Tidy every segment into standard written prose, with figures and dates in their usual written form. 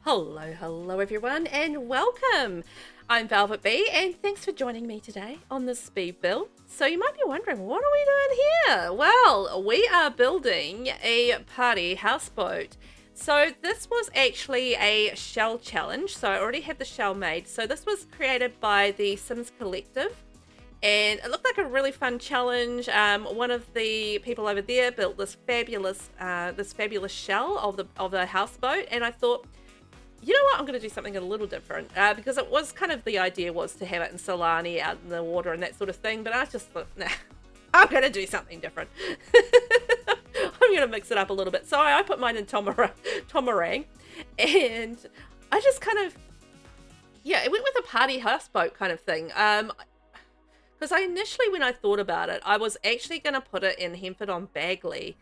Hello everyone, and welcome! I'm VelvettB, and thanks for joining me today on the speed build. So you might be wondering, what are we doing here? Well, we are building a party houseboat. So this was actually a shell challenge, so I already had the shell made. So this was created by the Sims Collective, and it looked like a really fun challenge. One of the people over there built this fabulous shell of the houseboat, and I thought, you know what, I'm going to do something a little different, because it was kind of, the idea was to have it in Solani out in the water and that sort of thing, but I just thought, nah, I'm going to do something different. I'm going to mix it up a little bit. So I put mine in Tomarang, and I just kind of, yeah, it went with a party houseboat kind of thing. Because initially, when I thought about it, I was actually going to put it in Hempford on Bagley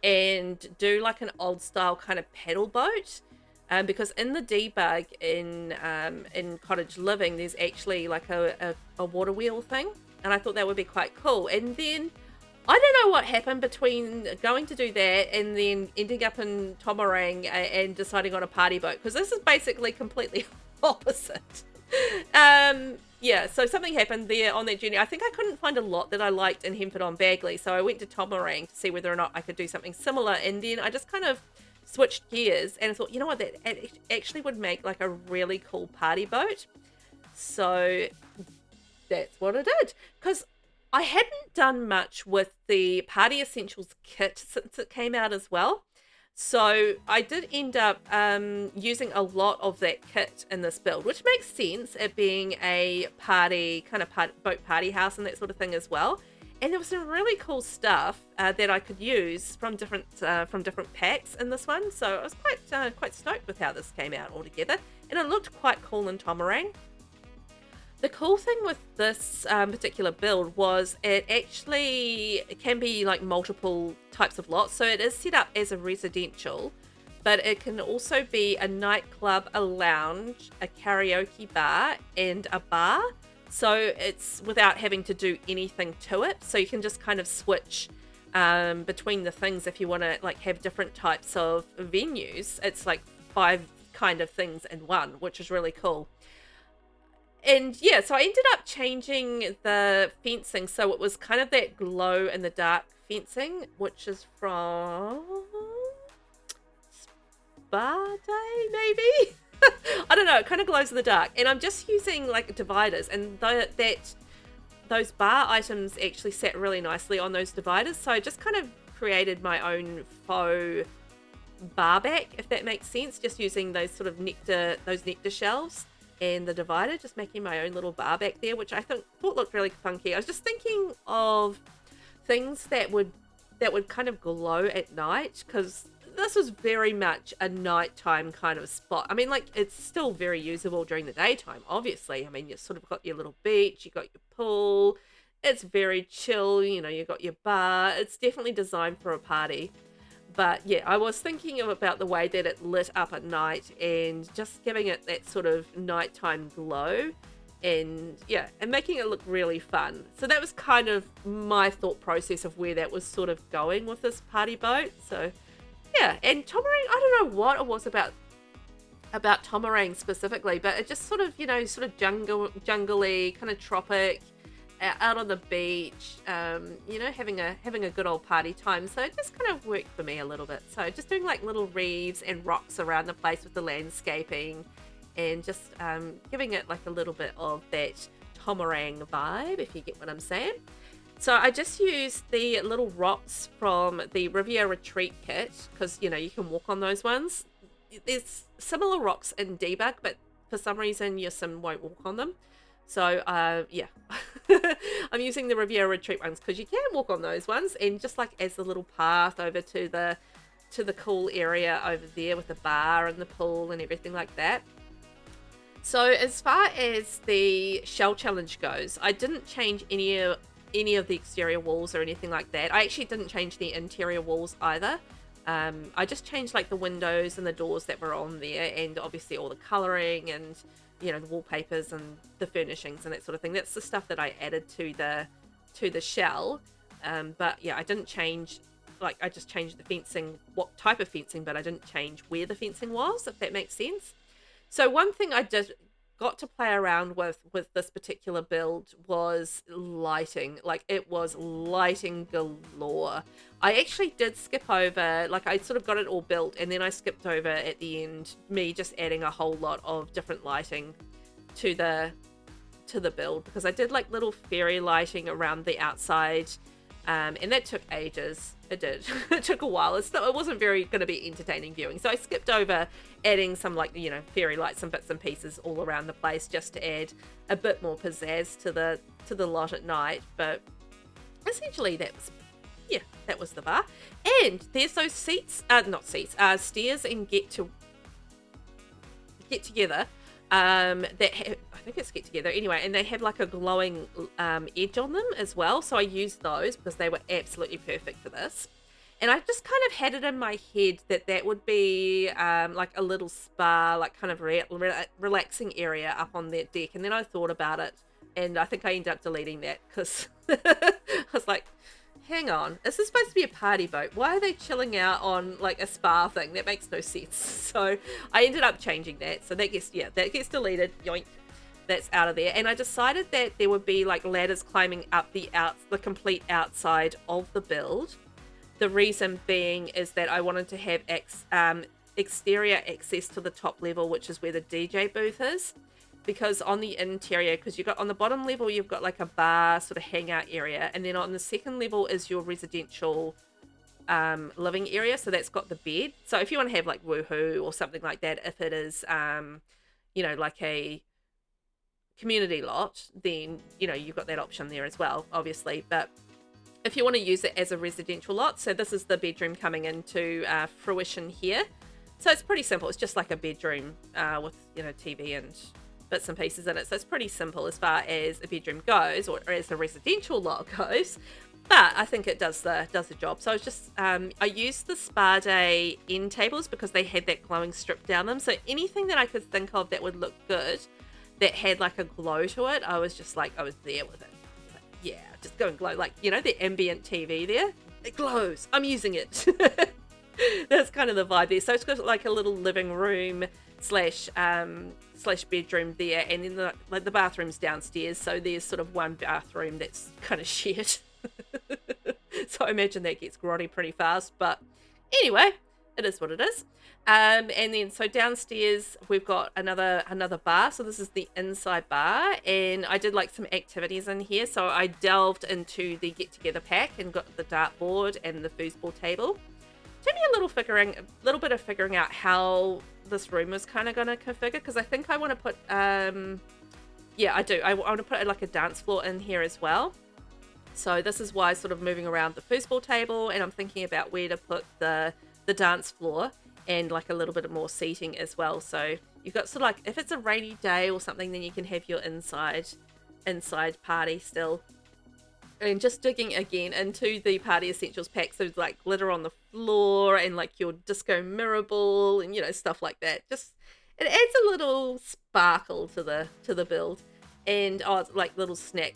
and do like an old style kind of paddle boat. Because in the debug in Cottage Living, there's actually like a water wheel thing, and I thought that would be quite cool. And then I don't know what happened between going to do that and then ending up in Tomarang and deciding on a party boat, because this is basically completely opposite. Yeah, so something happened there on that journey. I think I couldn't find a lot that I liked in Hempford on Bagley, so I went to Tomarang to see whether or not I could do something similar, and then I just kind of switched gears and I thought, you know what, that actually would make like a really cool party boat. So that's what I did, because I hadn't done much with the Party Essentials kit since it came out as well. So I did end up using a lot of that kit in this build, which makes sense, it being a party kind of boat party house and that sort of thing as well. And there was some really cool stuff that I could use from different packs in this one. So I was quite stoked with how this came out altogether, and it looked quite cool in Tomarang. The cool thing with this particular build was it can be like multiple types of lots. So it is set up as a residential, but it can also be a nightclub, a lounge, a karaoke bar, and a bar. So it's without having to do anything to it. So you can just kind of switch between the things if you want to like have different types of venues. It's like 5 kind of things in one, which is really cool. And yeah, so I ended up changing the fencing. So it was kind of that glow in the dark fencing, which is from Spa Day, maybe? I don't know, it kind of glows in the dark, and I'm just using like dividers, and those bar items actually sat really nicely on those dividers, so I just kind of created my own faux bar back, if that makes sense, just using those sort of nectar shelves and the divider, just making my own little bar back there, which I thought looked really funky. I was just thinking of things that would kind of glow at night, because this was very much a nighttime kind of spot. I mean, like, it's still very usable during the daytime, obviously. I mean, you've sort of got your little beach, you got your pool. It's very chill, you know, you've got your bar. It's definitely designed for a party. But yeah, I was thinking about the way that it lit up at night and just giving it that sort of nighttime glow, and yeah, and making it look really fun. So that was kind of my thought process of where that was sort of going with this party boat. So yeah, and Tomarang, I don't know what it was about Tomarang specifically, but it just sort of, you know, sort of jungly, kind of tropic, out on the beach, you know, having a good old party time. So it just kind of worked for me a little bit. So just doing like little reefs and rocks around the place with the landscaping, and just giving it like a little bit of that Tomarang vibe, if you get what I'm saying. So I just used the little rocks from the Riviera Retreat kit, because, you know, you can walk on those ones. There's similar rocks in debug, but for some reason your sim won't walk on them. So yeah, I'm using the Riviera Retreat ones because you can walk on those ones, and just like as the little path over to the cool area over there with the bar and the pool and everything like that. So as far as the shell challenge goes, I didn't change any of the exterior walls or anything like that. I actually didn't change the interior walls either. I just changed like the windows and the doors that were on there, and obviously all the colouring and, you know, the wallpapers and the furnishings and that sort of thing. That's the stuff that I added to the shell. But yeah, I didn't change, like, I just changed the fencing, what type of fencing, but I didn't change where the fencing was, if that makes sense. So one thing I just got to play around with this particular build was lighting. Like, it was lighting galore. I actually did skip over, like, I sort of got it all built, and then I skipped over at the end, me just adding a whole lot of different lighting to the build, because I did like little fairy lighting around the outside, and that took ages. It did. It took a while. It wasn't very going to be entertaining viewing, so I skipped over adding some, like, you know, fairy lights and bits and pieces all around the place, just to add a bit more pizzazz to the lot at night. But essentially that was the bar. And there's those seats, not seats, stairs and get together, I think it's get together anyway, and they had like a glowing edge on them as well, so I used those because they were absolutely perfect for this. And I just kind of had it in my head that would be like a little spa, like kind of relaxing area up on that deck. And then I thought about it, and I think I ended up deleting that because I was like, hang on, this is supposed to be a party boat. Why are they chilling out on like a spa thing? That makes no sense. So I ended up changing that. So that gets deleted. Yoink. That's out of there. And I decided that there would be like ladders climbing up the complete outside of the build. The reason being is that I wanted to have exterior access to the top level, which is where the DJ booth is. Because on the interior, because you've got on the bottom level, you've got like a bar sort of hangout area. And then on the second level is your residential living area. So that's got the bed. So if you want to have like woohoo or something like that, if it is, you know, like a community lot, then, you know, you've got that option there as well, obviously. But if you want to use it as a residential lot, so this is the bedroom coming into fruition here. So it's pretty simple. It's just like a bedroom with, you know, TV and bits and pieces in it. So it's pretty simple as far as a bedroom goes, or as a residential lot goes. But I think it does the job. So I was just I used the Spa Day end tables because they had that glowing strip down them. So anything that I could think of that would look good, that had like a glow to it, I was just like, I was there with it. Like, yeah, just go and glow. Like, you know, the ambient TV there, it glows. I'm using it. That's kind of the vibe there. So it's got like a little living room slash bedroom there, and then the bathroom's downstairs. So there's sort of one bathroom that's kind of shared. So I imagine that gets grotty pretty fast. But anyway, it is what it is. And then so downstairs we've got another bar. So this is the inside bar, and I did like some activities in here. So I delved into the get together pack and got the dartboard and the foosball table. Took me a little bit of figuring out how this room was kind of going to configure, because I think I want to put yeah, I do. I want to put like a dance floor in here as well. So this is why sort of moving around the foosball table, and I'm thinking about where to put the dance floor and like a little bit more seating as well. So you've got sort of like, if it's a rainy day or something, then you can have your inside party still. And just digging again into the party essentials pack, so like glitter on the floor and like your disco mirror ball and, you know, stuff like that. Just, it adds a little sparkle to the build. And it's like little snack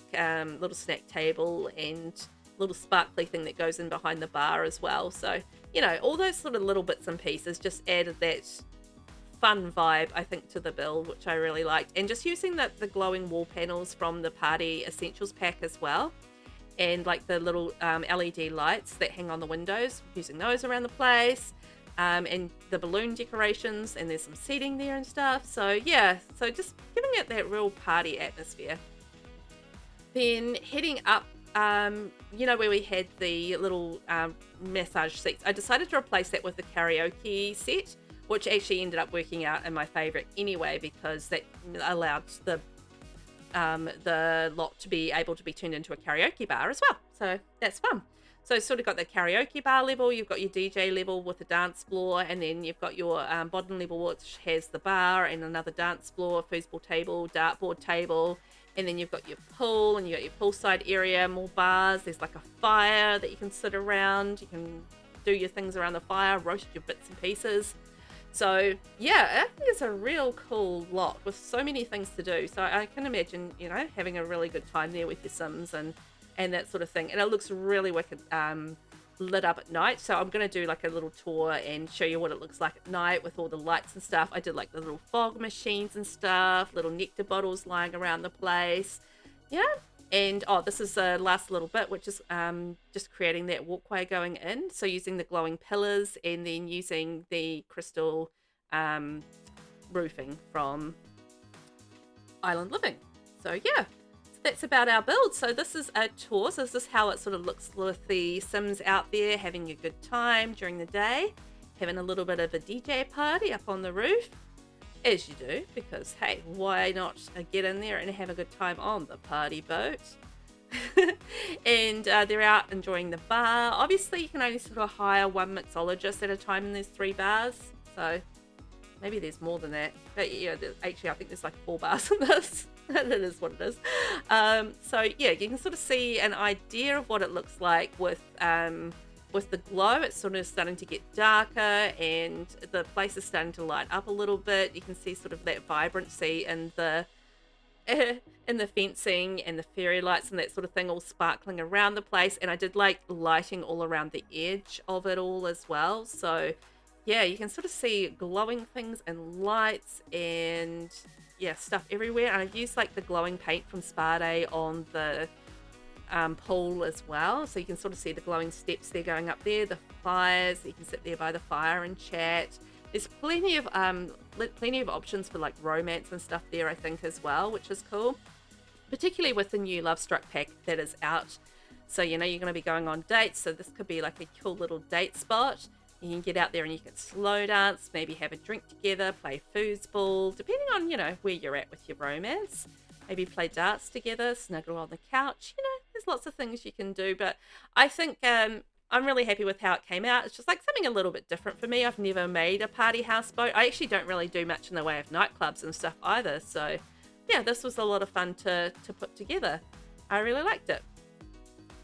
table and little sparkly thing that goes in behind the bar as well. So, you know, all those sort of little bits and pieces just added that fun vibe, I think, to the build, which I really liked. And just using the glowing wall panels from the party essentials pack as well, and like the little LED lights that hang on the windows, using those around the place, and the balloon decorations, and there's some seating there and stuff. So yeah, so just giving it that real party atmosphere. Then heading up, you know, where we had the little massage seats, I decided to replace that with the karaoke set, which actually ended up working out in my favorite anyway, because that allowed the lot to be able to be turned into a karaoke bar as well. So that's fun. So it's sort of got the karaoke bar level, you've got your DJ level with the dance floor, and then you've got your bottom level, which has the bar and another dance floor, foosball table, dartboard table, and then you've got your pool, and you've got your poolside area, more bars. There's like a fire that you can sit around. You can do your things around the fire, roast your bits and pieces. So yeah, I think it's a real cool lot with so many things to do. So I can imagine, you know, having a really good time there with your Sims and that sort of thing. And it looks really wicked lit up at night. So I'm going to do like a little tour and show you what it looks like at night with all the lights and stuff. I did like the little fog machines and stuff, little nectar bottles lying around the place. Yeah. And oh, this is the last little bit, which is just creating that walkway going in. So using the glowing pillars and then using the crystal roofing from Island Living. So yeah, so that's about our build. So this is a tour. So this is how it sort of looks with the Sims out there having a good time during the day, having a little bit of a DJ party up on the roof. As you do, because hey, why not get in there and have a good time on the party boat? And they're out enjoying the bar. Obviously, you can only sort of hire one mixologist at a time, and there's 3 bars. So maybe there's more than that. But yeah, actually, I think there's like 4 bars in this. It is what it is. So yeah, you can sort of see an idea of what it looks like with the glow. It's sort of starting to get darker and the place is starting to light up a little bit. You can see sort of that vibrancy in the fencing and the fairy lights and that sort of thing all sparkling around the place. And I did like lighting all around the edge of it all as well. So yeah, you can sort of see glowing things and lights and yeah, stuff everywhere. And I've used like the glowing paint from Spa Day on the pool as well, so you can sort of see the glowing steps there going up there, the fires. You can sit there by the fire and chat. There's plenty of options for like romance and stuff there, I think, as well, which is cool, particularly with the new Love Struck pack that is out. So you know you're going to be going on dates, so this could be like a cool little date spot. You can get out there and you can slow dance, maybe have a drink together, play foosball, depending on, you know, where you're at with your romance. Maybe play darts together, snuggle on the couch. You know, there's lots of things you can do. But I think I'm really happy with how it came out. It's just like something a little bit different for me. I've never made a party house boat. I actually don't really do much in the way of nightclubs and stuff either. So yeah, this was a lot of fun to put together. I really liked it.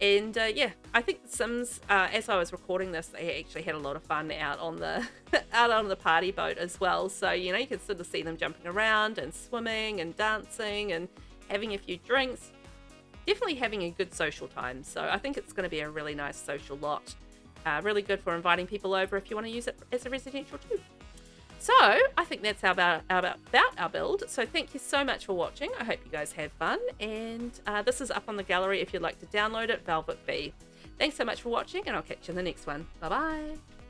And yeah, I think the Sims, as I was recording this, they actually had a lot of fun out on the out on the party boat as well. So you know, you can sort of see them jumping around and swimming and dancing and having a few drinks. Definitely having a good social time. So I think it's going to be a really nice social lot. Really good for inviting people over if you want to use it as a residential too. So I think that's about our build. So thank you so much for watching. I hope you guys had fun. And this is up on the gallery if you'd like to download it, VelvettB. Thanks so much for watching, and I'll catch you in the next one. Bye-bye.